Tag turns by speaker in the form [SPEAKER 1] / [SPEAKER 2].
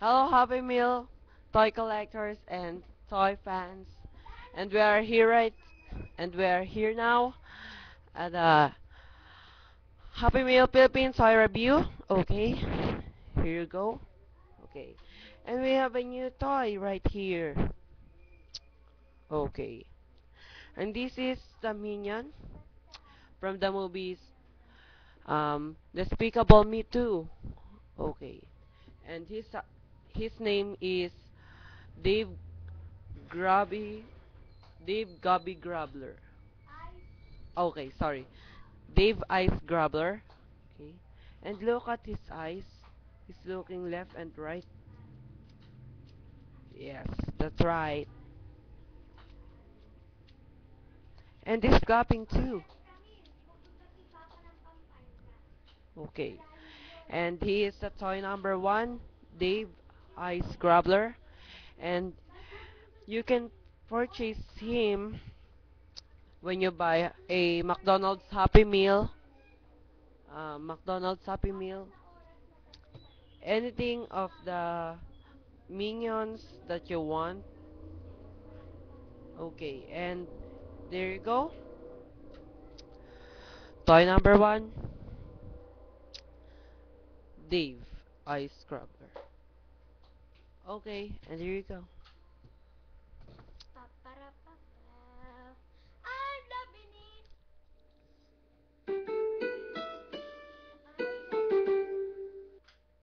[SPEAKER 1] Hello, Happy Meal, toy collectors and toy fans, and we are here now at Happy Meal Philippines Toy Review. Okay, here you go. Okay, and we have a new toy right here. Okay, and this is the Minion from the movies Despicable Me 2. Okay, and his name is Dave Grubby Dave Gubby Grabler. Okay, sorry. Dave Ice Grabler. Okay. And look at his eyes. He's looking left and right. Yes, that's right. And he's clapping too. Okay. And he is the toy number one, Dave Ice Grabler. And you can purchase him when you buy a McDonald's Happy Meal, anything of the minions that you want. Okay, and there you go. Toy number one, Dave Ice Scrubber. Okay, and here you go.